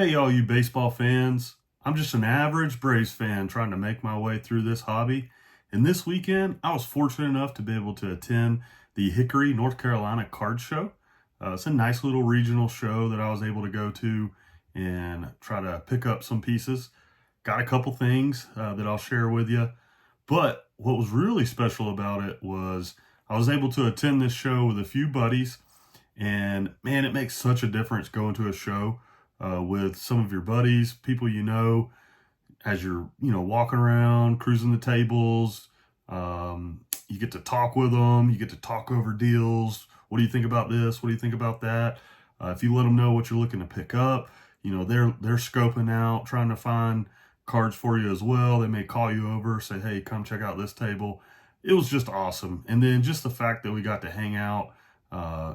Hey, all you baseball fans. I'm just an average Braves fan trying to make my way through this hobby. And this weekend, I was fortunate enough to be able to attend the Hickory, North Carolina card show. It's a nice little regional show that I was able to go to and try to pick up some pieces. Got a couple things that I'll share with you. But what was really special about it was I was able to attend this show with a few buddies. And man, it makes such a difference going to a show with some of your buddies, people you know, as you're walking around, cruising the tables. You get to talk with them. You get to talk over deals. What do you think about this? What do you think about that? If you let them know what you're looking to pick up, they're scoping out, trying to find cards for you as well. They may call you over, say, "Hey, come check out this table." It was just awesome. And then just the fact that we got to hang out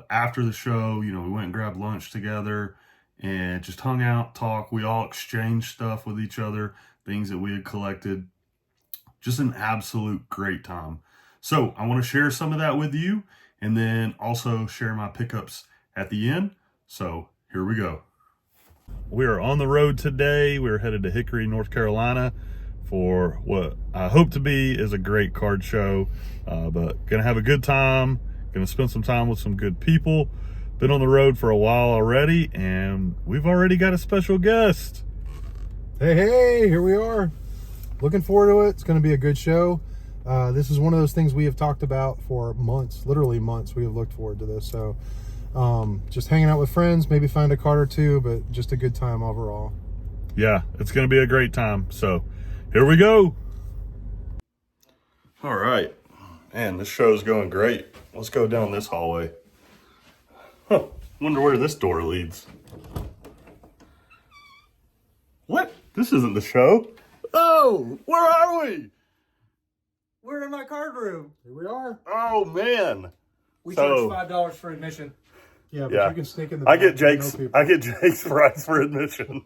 after the show. We went and grabbed lunch together and just hung out, talked. We all exchanged stuff with each other, things that we had collected. Just an absolute great time. So I want to share some of that with you and then also share my pickups at the end. So here we go. We are on the road today. We're headed to Hickory, North Carolina for what I hope to be is a great card show, but gonna have a good time, gonna spend some time with some good people. Been on the road for a while already, and we've already got a special guest. Hey, here we are. Looking forward to it. It's going to be a good show. This is one of those things we have talked about for months, literally months. We have looked forward to this. So just hanging out with friends, maybe find a card or two, but just a good time overall. Yeah, it's going to be a great time. So here we go. All right. Man, this show's going great. Let's go down this hallway. Wonder where this door leads. What? This isn't the show. Oh, where are we? We're in my card room. Here we are. Oh, man. We So- charge $5 for admission. Yeah, but Yeah. you can sneak in the I back get and know Jake's people. I get Jake's price for admission.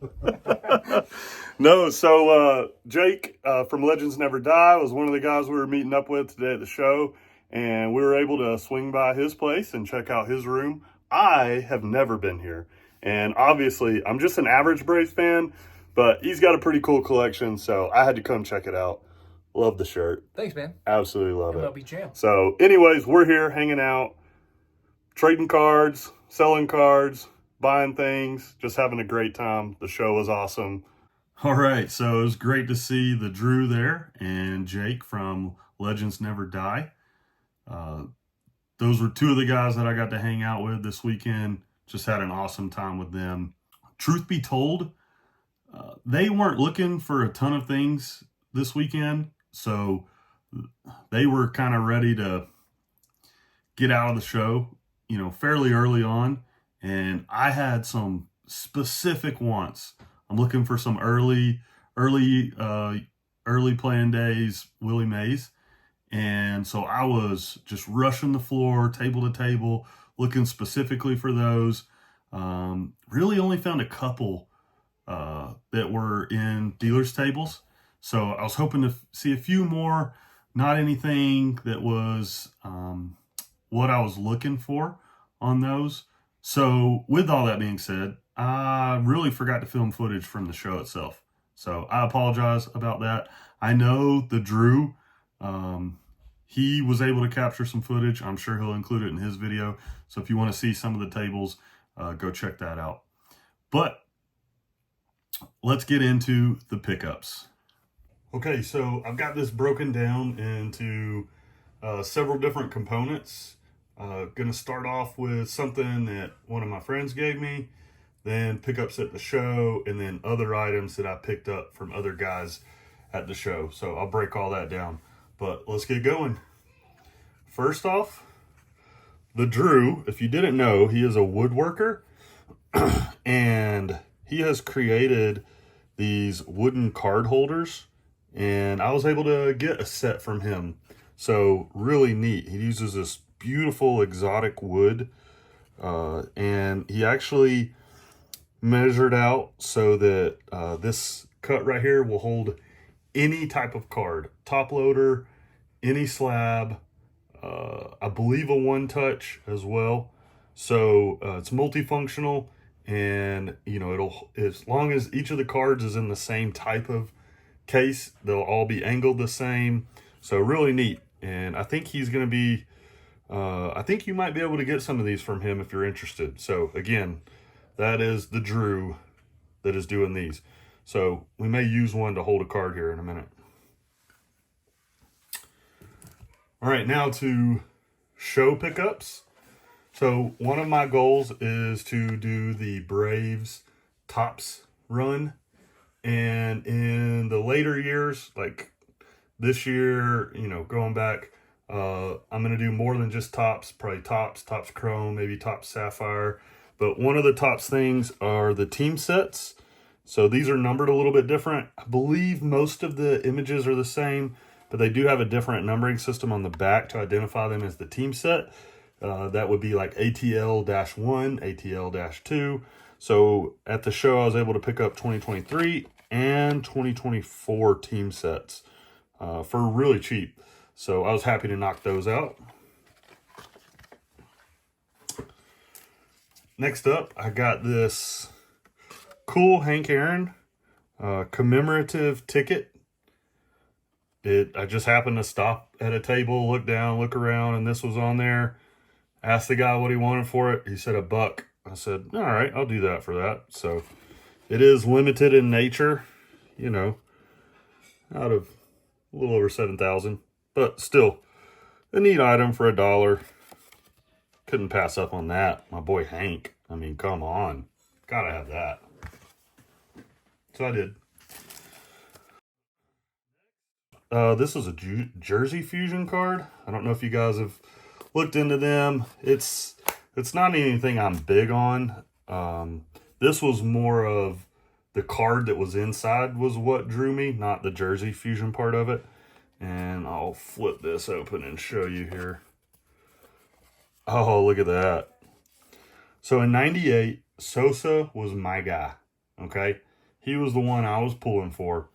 No, so Jake from Legends Never Die was one of the guys we were meeting up with today at the show, and we were able to swing by his place and check out his room. I have never been here, and obviously I'm just an average Braves fan, but he's got a pretty cool collection, so I had to come check it out. Love the shirt. Thanks, man. Absolutely love it. MLB Jam. So anyways, we're here hanging out, trading cards, selling cards, buying things, just having a great time. The show was awesome. All right, so it was great to see the Drew there and Jake from Legends Never Die. Those were two of the guys that I got to hang out with this weekend. Just had an awesome time with them. Truth be told, they weren't looking for a ton of things this weekend, so they were kind of ready to get out of the show, fairly early on. And I had some specific wants. I'm looking for some early playing days, Willie Mays. And so I was just rushing the floor, table to table, looking specifically for those. Really only found a couple that were in dealers' tables. So I was hoping to see a few more, not anything that was what I was looking for on those. So with all that being said, I really forgot to film footage from the show itself. So I apologize about that. I know the Drew, he was able to capture some footage. I'm sure he'll include it in his video. So if you want to see some of the tables, go check that out. But let's get into the pickups. Okay, so I've got this broken down into several different components. Gonna start off with something that one of my friends gave me, then pickups at the show, and then other items that I picked up from other guys at the show. So I'll break all that down, but let's get going. First off, the Drew, if you didn't know, he is a woodworker and he has created these wooden card holders, and I was able to get a set from him. So really neat. He uses this beautiful exotic wood, and he actually measured out so that this cut right here will hold any type of card, top loader, any slab, I believe a one touch as well. So it's multifunctional, and it'll, as long as each of the cards is in the same type of case, they'll all be angled the same. So really neat. And I think he's going to be, I think you might be able to get some of these from him if you're interested. So again, that is the Drew that is doing these. So we may use one to hold a card here in a minute. All right, now to show pickups. So one of my goals is to do the Braves Topps run. And in the later years, like this year, going back, I'm going to do more than just Topps, probably Topps Chrome, maybe Topps Sapphire. But one of the Topps things are the team sets. So these are numbered a little bit different. I believe most of the images are the same, but they do have a different numbering system on the back to identify them as the team set. That would be like ATL-1, ATL-2. So at the show, I was able to pick up 2023 and 2024 team sets for really cheap. So I was happy to knock those out. Next up, I got this cool Hank Aaron commemorative ticket. I just happened to stop at a table, look down, look around, and this was on there. Asked the guy what he wanted for it. He said $1. I said, all right, I'll do that for that. So it is limited in nature, out of a little over 7,000, but still a neat item for $1. Couldn't pass up on that. My boy Hank. I mean, come on. Gotta have that. So I did. This is a Jersey Fusion card. I don't know if you guys have looked into them. It's not anything I'm big on. This was more of the card that was inside was what drew me, not the Jersey Fusion part of it. And I'll flip this open and show you here. Oh, look at that. So in 98, Sosa was my guy, okay? He was the one I was pulling for.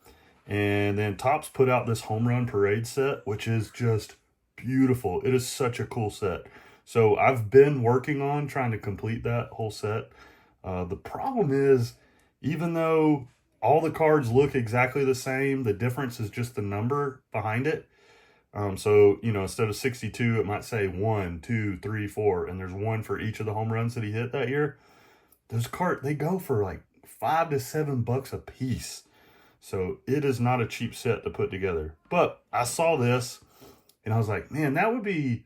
And then Topps put out this Home Run Parade set, which is just beautiful. It is such a cool set. So I've been working on trying to complete that whole set. The problem is, even though all the cards look exactly the same, the difference is just the number behind it. So, instead of 62, it might say 1, 2, 3, 4, and there's one for each of the home runs that he hit that year. Those cards, they go for like $5 to $7 a piece. So it is not a cheap set to put together. But I saw this and I was like, man, that would be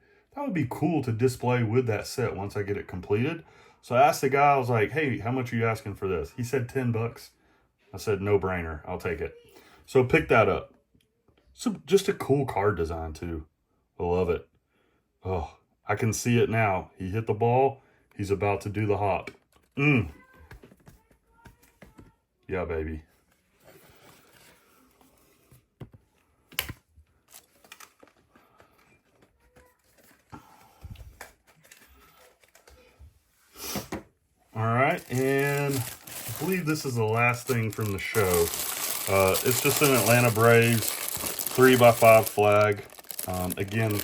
cool to display with that set once I get it completed. So I asked the guy, I was like, hey, how much are you asking for this? He said $10. I said, no brainer, I'll take it. So pick that up. So just a cool card design too. I love it. Oh, I can see it now. He hit the ball. He's about to do the hop. Yeah, baby. All right, and I believe this is the last thing from the show. It's just an Atlanta Braves 3x5 flag. Again,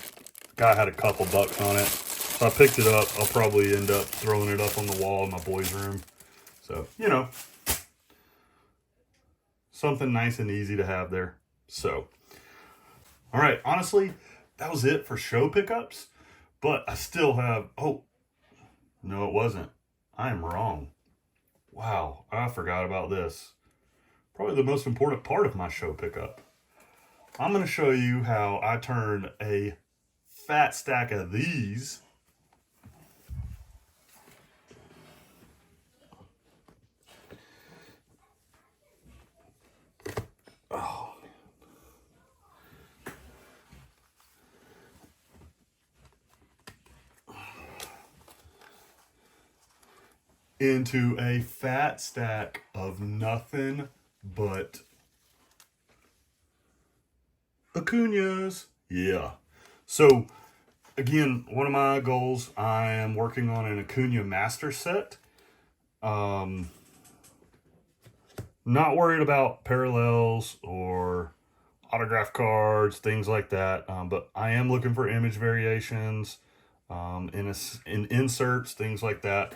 guy had a couple bucks on it, so I picked it up. I'll probably end up throwing it up on the wall in my boys' room. So, something nice and easy to have there. So, all right, honestly, that was it for show pickups, but I still have, oh, no, it wasn't. I am wrong. Wow, I forgot about this. Probably the most important part of my show pickup. I'm going to show you how I turned a fat stack of these into a fat stack of nothing but Acuñas. Yeah. So, again, one of my goals, I am working on an Acuña master set. Not worried about parallels or autograph cards, things like that. But I am looking for image variations, in inserts, things like that.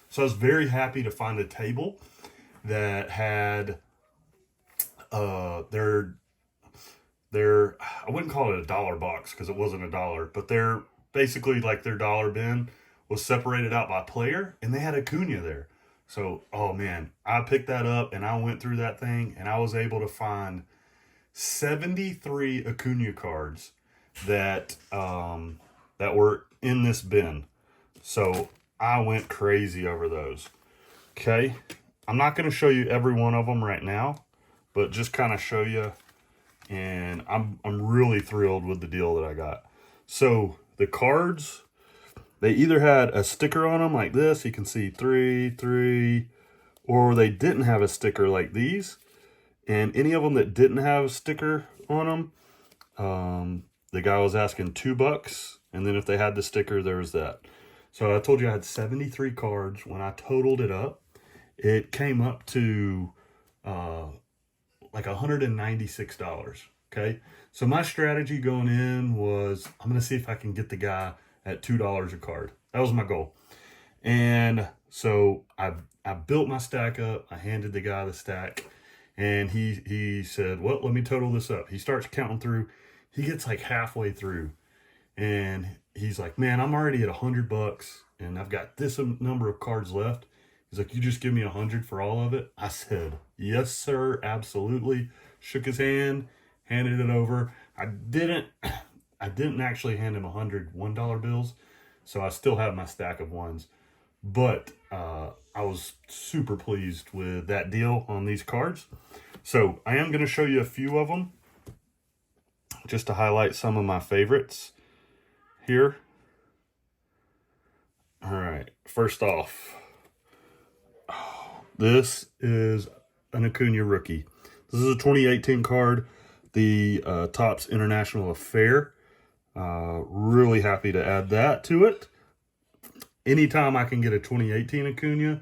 So I was very happy to find a table that had their I wouldn't call it a dollar box because it wasn't a dollar, but they're basically like their dollar bin was separated out by player, and they had Acuna there. So, oh man, I picked that up and I went through that thing, and I was able to find 73 Acuna cards that that were in this bin. So I went crazy over those. Okay, I'm not going to show you every one of them right now, but just kind of show you. And I'm really thrilled with the deal that I got. So the cards, they either had a sticker on them like this, you can see 3, or they didn't have a sticker like these. And any of them that didn't have a sticker on them, the guy was asking $2, and then if they had the sticker, there was that. So I told you I had 73 cards. When I totaled it up, it came up to like $196. Okay, so my strategy going in was I'm gonna see if I can get the guy at $2 a card. That was my goal. And so I built my stack up. I handed the guy the stack, and he said, well, let me total this up. He starts counting through. He gets like halfway through, and he's like, man, I'm already at $100, and I've got this number of cards left. He's like, you just give me 100 for all of it? I said, yes, sir, absolutely. Shook his hand, handed it over. I didn't actually hand him 100 $1 bills, so I still have my stack of ones. But I was super pleased with that deal on these cards. So I am going to show you a few of them, just to highlight some of my favorites here. All right, first off, this is an Acuna rookie. This is a 2018 card, the Topps International Affair. Really happy to add that to it. Anytime I can get a 2018 Acuna,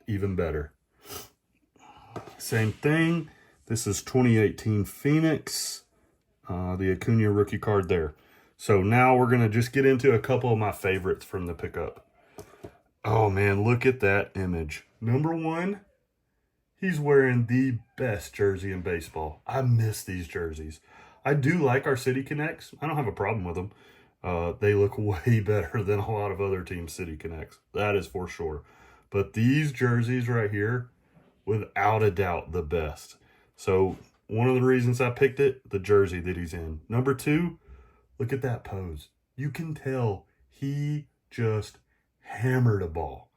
even better. Same thing. This is 2018 Phoenix, the Acuna rookie card there. So now we're going to just get into a couple of my favorites from the pickup. Oh man, look at that image. Number one, he's wearing the best jersey in baseball. I miss these jerseys. I do like our City Connects. I don't have a problem with them. They look way better than a lot of other teams' City Connects. That is for sure. But these jerseys right here, without a doubt, the best. So one of the reasons I picked it, the jersey that he's in. Number two, look at that pose. You can tell he just hammered a ball.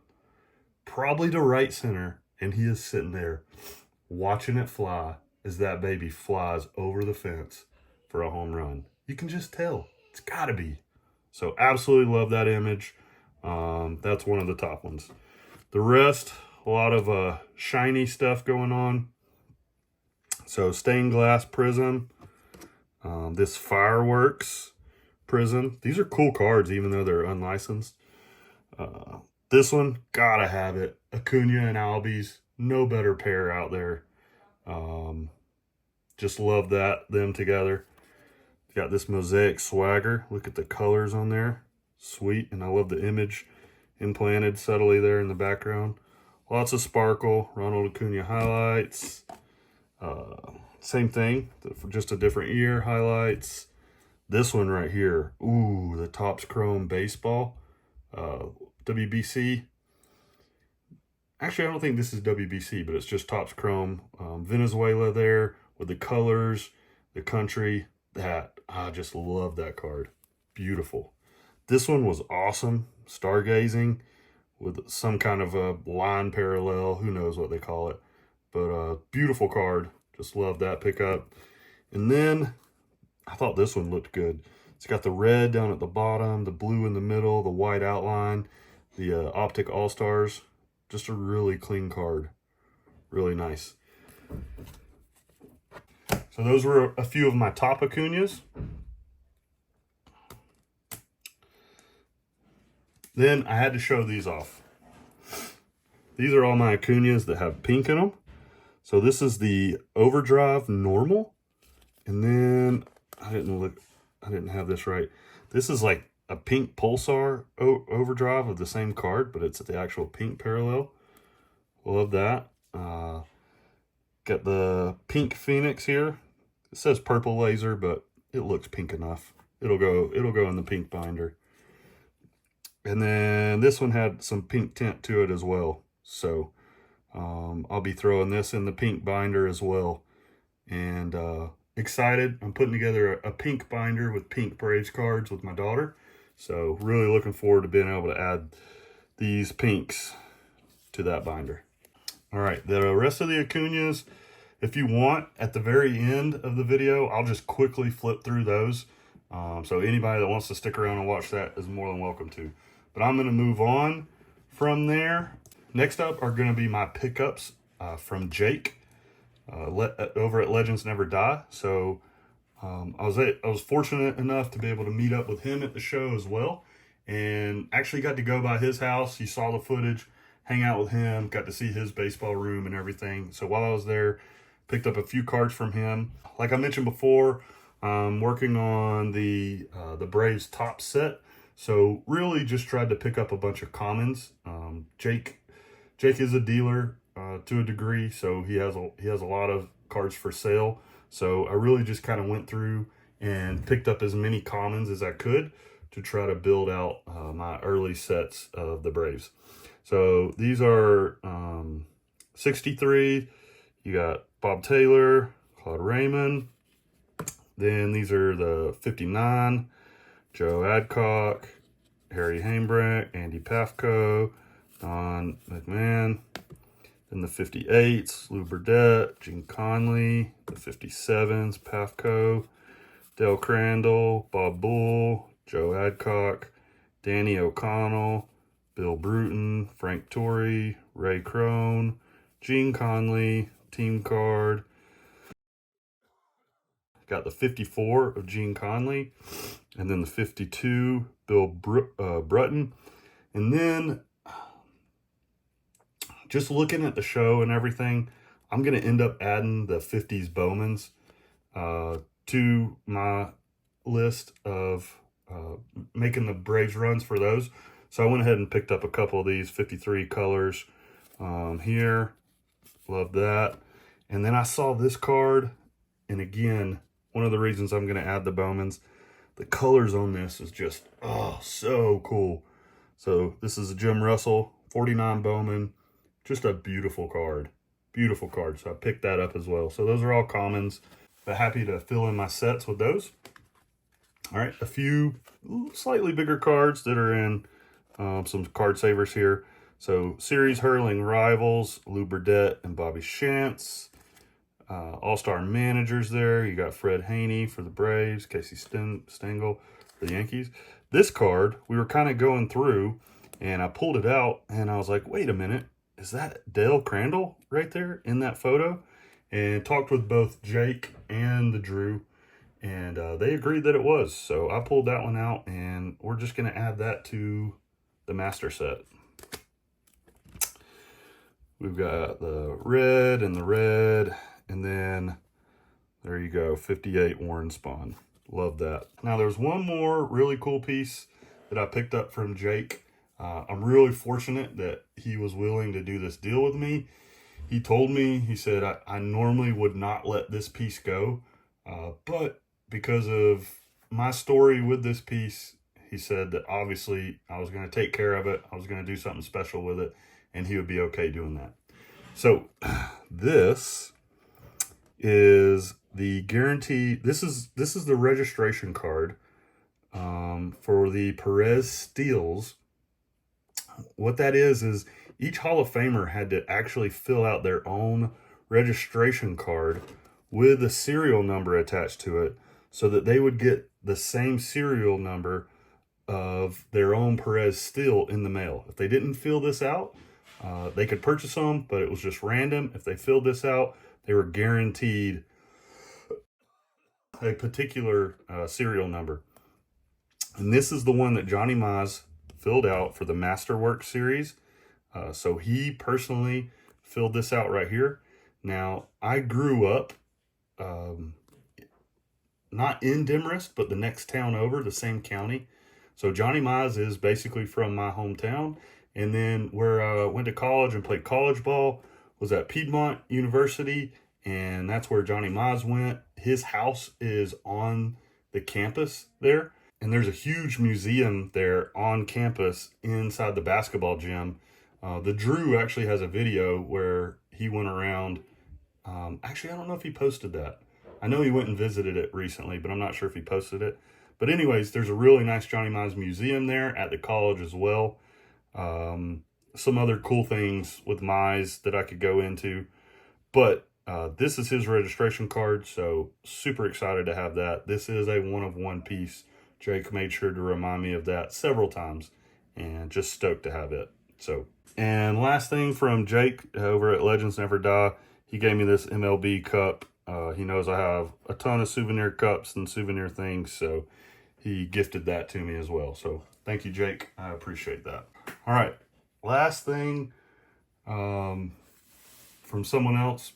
Probably to right center, and he is sitting there watching it fly as that baby flies over the fence for a home run. You can just tell. It's got to be. So absolutely love that image. That's one of the top ones. The rest, a lot of shiny stuff going on. So stained glass prism. This fireworks prism. These are cool cards, even though they're unlicensed. This one, gotta have it. Acuna and Albies, no better pair out there. Just love them together. Got this Mosaic Swagger. Look at the colors on there. Sweet, and I love the image implanted subtly there in the background. Lots of sparkle. Ronald Acuna highlights. Same thing, just a different year highlights. This one right here, ooh, the Topps Chrome Baseball, WBC. Actually, I don't think this is WBC, but it's just Topps Chrome. Venezuela there with the colors, the country. I just love that card. Beautiful. This one was awesome. Stargazing with some kind of a line parallel. Who knows what they call it. But beautiful card. Just love that pickup. And then I thought this one looked good. It's got the red down at the bottom, the blue in the middle, the white outline, the Optic All-Stars. Just a really clean card. Really nice. So those were a few of my top Acunas. Then I had to show these off. These are all my Acunas that have pink in them. So this is the Overdrive Normal. And then, I didn't have this right. This is like a pink Pulsar overdrive of the same card, but it's the actual pink parallel. Love that. Got the pink Phoenix here. It says purple laser, but it looks pink enough. It'll go in the pink binder. And then this one had some pink tint to it as well. So I'll be throwing this in the pink binder as well. And excited. I'm putting together a pink binder with pink Braves cards with my daughter. So really looking forward to being able to add these pinks to that binder. All right, the rest of the Acuñas, if you want, at the very end of the video, I'll just quickly flip through those. So anybody that wants to stick around and watch that is more than welcome to. But I'm going to move on from there. Next up are going to be my pickups from Jake over at Legends Never Die. So I was fortunate enough to be able to meet up with him at the show as well, and actually got to go by his house. You saw the footage, hang out with him, got to see his baseball room and everything. So while I was there, picked up a few cards from him. Like I mentioned before, I'm working on the Braves top set. So really just tried to pick up a bunch of commons. Jake is a dealer to a degree, so he has a lot of cards for sale. So I really just kind of went through and picked up as many commons as I could to try to build out my early sets of the Braves. So these are 63. You got Bob Taylor, Claude Raymond. Then these are the 59. Joe Adcock, Harry Hambrick, Andy Pafko, Don McMahon. Then the 58s, Lou Burdett, Gene Conley. The 57s, Pafko, Dale Crandall, Bob Bull, Joe Adcock, Danny O'Connell, Bill Bruton, Frank Torrey, Ray Crone, Gene Conley, team card. Got the 54 of Gene Conley, and then the 52, Bill Brutton. And then, just looking at the show and everything, I'm going to end up adding the 50s Bowmans to my list of making the Braves runs for those. So I went ahead and picked up a couple of these 53 colors here. Love that. And then I saw this card, and again, one of the reasons I'm going to add the Bowmans, the colors on this is just, oh, so cool. So this is a Jim Russell 49 Bowman. Just a beautiful card. Beautiful card. So I picked that up as well. So those are all commons, but happy to fill in my sets with those. All right, a few slightly bigger cards that are in some card savers here. So series hurling rivals, Lou Burdett and Bobby Shantz. All-star managers there. You got Fred Haney for the Braves, Casey Stengel for the Yankees. This card, we were kind of going through, and I pulled it out, and I was like, wait a minute. Is that Dale Crandall right there in that photo? And talked with both Jake and the Drew, and they agreed that it was. So I pulled that one out, and we're just going to add that to the master set. We've got the red, and then there you go, 58 Warren Spahn. Love that. Now there's one more really cool piece that I picked up from Jake. I'm really fortunate that he was willing to do this deal with me. He told me, he said, I normally would not let this piece go, but because of my story with this piece, he said that obviously I was going to take care of it. I was going to do something special with it, and he would be okay doing that. So this is the guarantee. This is the registration card for the Perez Steels. What that is each Hall of Famer had to actually fill out their own registration card with a serial number attached to it so that they would get the same serial number of their own Perez Steel in the mail. If they didn't fill this out, they could purchase them, but it was just random. If they filled this out, they were guaranteed a particular serial number. And this is the one that Johnny Mize filled out for the Masterwork series. So he personally filled this out right here. Now, I grew up not in Demorest, but the next town over, the same county. So Johnny Mize is basically from my hometown. And then where I went to college and played college ball was at Piedmont University. And that's where Johnny Mize went. His house is on the campus there. And there's a huge museum there on campus inside the basketball gym. The Drew actually has a video where he went around. Actually, I don't know if he posted that. I know he went and visited it recently, but I'm not sure if he posted it. But anyways, there's a really nice Johnny Mize museum there at the college as well. Some other cool things with Mize that I could go into. But this is his registration card, so super excited to have that. This is a one-of-one piece. Jake made sure to remind me of that several times, and just stoked to have it. So, and last thing from Jake over at Legends Never Die, he gave me this MLB cup. He knows I have a ton of souvenir cups and souvenir things, so he gifted that to me as well. So thank you, Jake. I appreciate that. All right, last thing from someone else.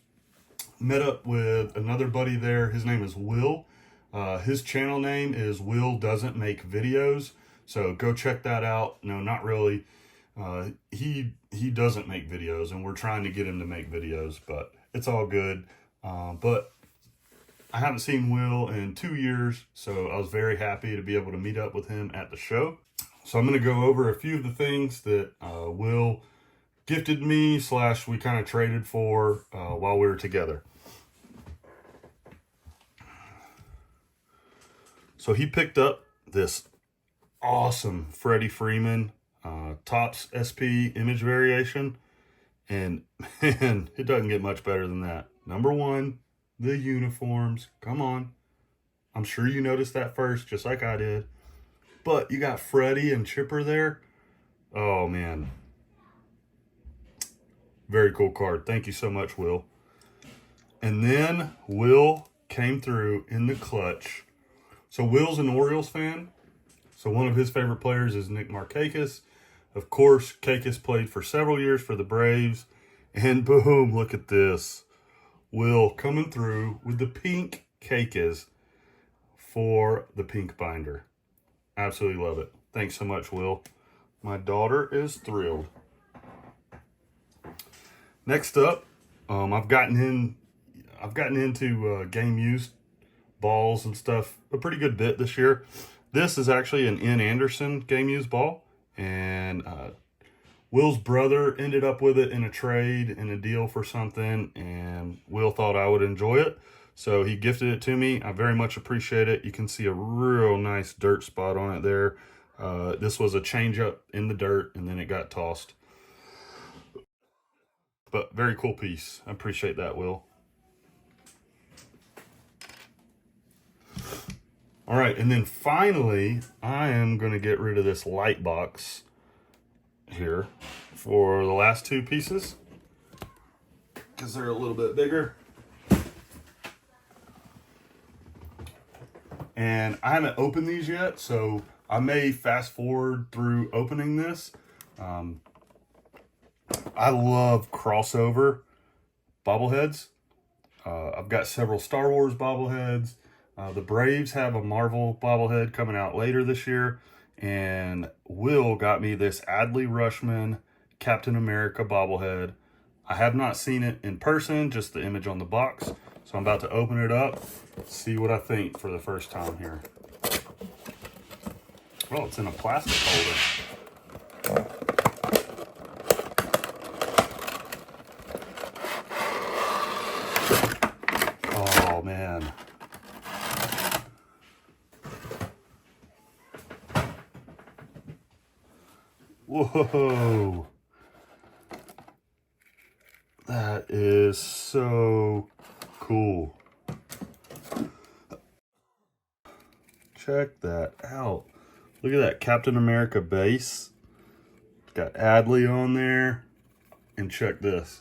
Met up with another buddy there. His name is Will. His channel name is Will Doesn't Make Videos. So go check that out. No, not really. He doesn't make videos, and we're trying to get him to make videos, but it's all good. But I haven't seen Will in 2 years, so I was very happy to be able to meet up with him at the show. So I'm going to go over a few of the things that Will gifted me / we kind of traded for while we were together. So he picked up this awesome Freddie Freeman Topps SP image variation. And man, it doesn't get much better than that. Number one, the uniforms. Come on. I'm sure you noticed that first, just like I did. But you got Freddie and Chipper there. Oh, man. Very cool card. Thank you so much, Will. And then Will came through in the clutch. So Will's an Orioles fan. So one of his favorite players is Nick Markakis. Of course, Kakis played for several years for the Braves. And boom, look at this. Will coming through with the pink Kakis for the pink binder. Absolutely love it. Thanks so much, Will. My daughter is thrilled. Next up, I've gotten into game used balls and stuff a pretty good bit this year. This is actually an N. Anderson game used ball, and Will's brother ended up with it in a trade, in a deal for something, and Will thought I would enjoy it, so he gifted it to me. I very much appreciate it. You can see a real nice dirt spot on it there. This was a change up in the dirt, and then it got tossed. But very cool piece. I appreciate that, Will. All right, and then finally, I am going to get rid of this light box here for the last two pieces because they're a little bit bigger. And I haven't opened these yet, so I may fast forward through opening this. I love crossover bobbleheads. I've got several Star Wars bobbleheads. The Braves have a Marvel bobblehead coming out later this year. And Will got me this Adley Rushman Captain America bobblehead. I have not seen it in person, just the image on the box. So I'm about to open it up, see what I think for the first time here. Well, it's in a plastic holder. Oh, man. Whoa. That is so cool. Check that out. Look at that Captain America base. It's got Adley on there. And check this.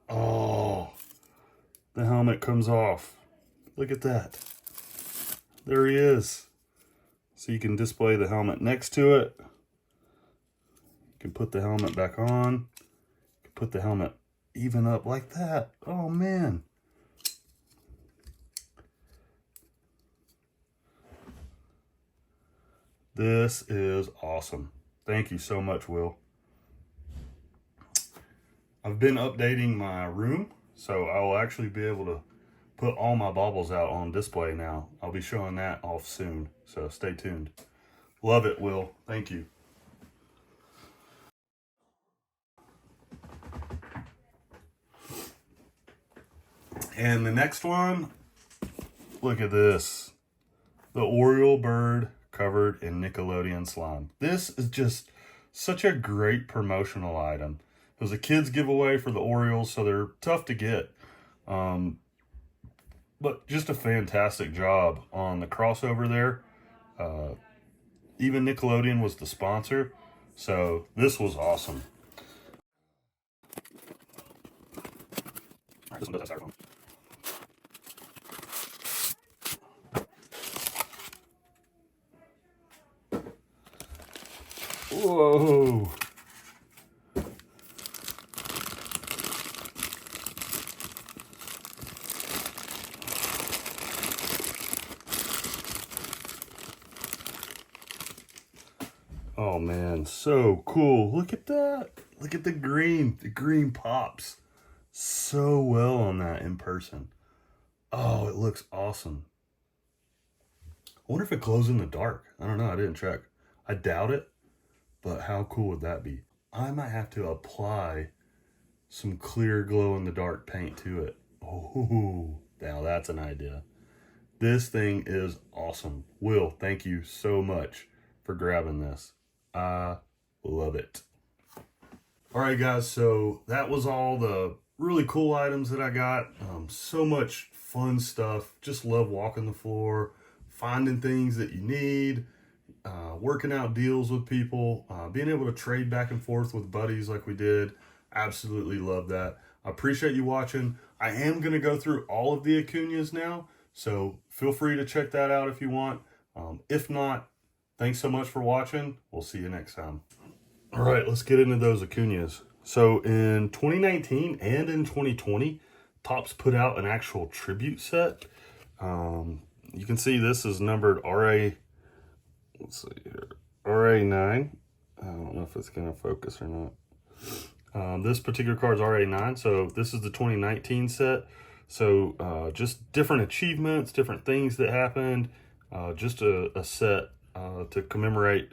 Oh, the helmet comes off. Look at that. There he is. So you can display the helmet next to it. You can put the helmet back on. You can put the helmet even up like that. Oh, man. This is awesome. Thank you so much, Will. I've been updating my room, so I will actually be able to put all my baubles out on display now. I'll be showing that off soon, so stay tuned. Love it, Will. Thank you. And the next one, look at this. The Oriole bird covered in Nickelodeon slime. This is just such a great promotional item. It was a kid's giveaway for the Orioles, so they're tough to get. But just a fantastic job on the crossover there. Even Nickelodeon was the sponsor, so this was awesome. All right, this one does have styrofoam. Whoa. Oh man, so cool. Look at that. Look at the green. The green pops so well on that in person. Oh, it looks awesome. I wonder if it glows in the dark. I don't know. I didn't check. I doubt it, but how cool would that be? I might have to apply some clear glow in the dark paint to it. Oh, now that's an idea. This thing is awesome. Will, thank you so much for grabbing this. I love it. All right, guys, so that was all the really cool items that I got. So much fun stuff. Just love walking the floor, finding things that you need, working out deals with people, being able to trade back and forth with buddies like we did. Absolutely love that. I appreciate you watching. I am going to go through all of the Acuñas now, so feel free to check that out if you want. If not, thanks so much for watching. We'll see you next time. All right, let's get into those Acuñas. So in 2019 and in 2020, Topps put out an actual tribute set. You can see this is numbered RA, let's see here, RA9. I don't know if it's going to focus or not. This particular card is RA9, so this is the 2019 set. So just different achievements, different things that happened, just a set to commemorate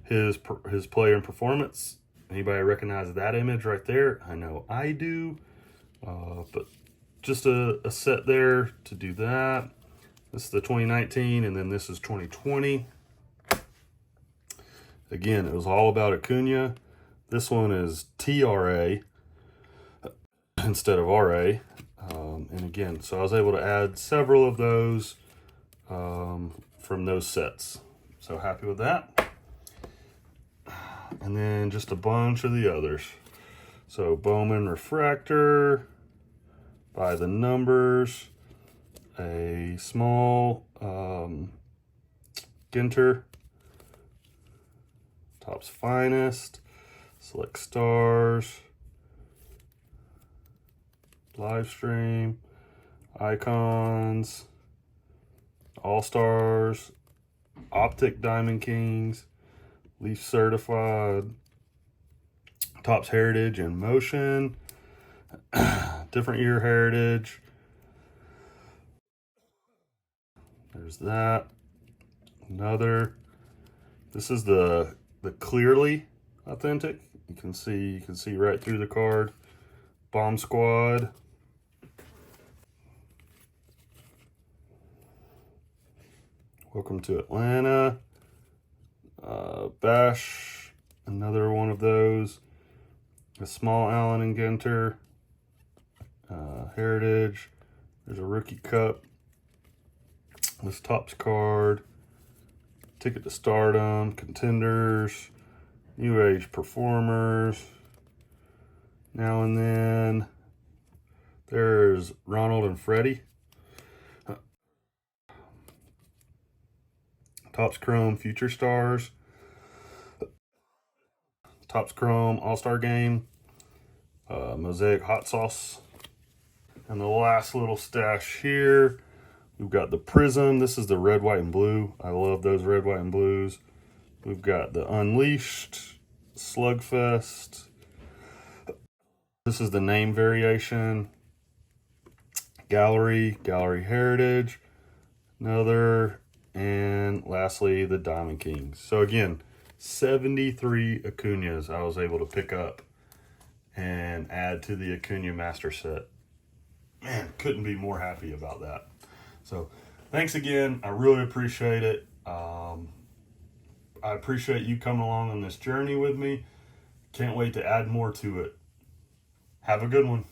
his play and performance. Anybody recognize that image right there? I know I do, but just a set there to do that. This is the 2019, and then this is 2020. Again, it was all about Acuña. This one is TRA instead of RA. And again, so I was able to add several of those from those sets. So happy with that. And then just a bunch of the others. So Bowman Refractor, by the numbers, a small Ginter, Topps Finest, Select Stars, Live Stream, Icons, All Stars, Optic Diamond Kings, Leaf Certified, Topps Heritage in Motion, different year Heritage. There's that. Another. This is the clearly authentic. You can see right through the card. Bomb Squad. Welcome to Atlanta. Bash, another one of those. A small Allen and Ginter. Heritage. There's a rookie cup. This Topps card. Ticket to Stardom. Contenders. New Age Performers. Now and then. There's Ronald and Freddie. Topps Chrome Future Stars. Topps Chrome All-Star Game. Mosaic Hot Sauce. And the last little stash here, we've got the Prism. This is the red, white, and blue. I love those red, white, and blues. We've got the Unleashed, Slugfest. This is the name variation. Gallery Heritage, another, and lastly the Diamond Kings. So again, 73 Acuñas I was able to pick up and add to the Acuña Master Set. Man, couldn't be more happy about that. So thanks again. I really appreciate it. I appreciate you coming along on this journey with me. Can't wait to add more to it. Have a good one.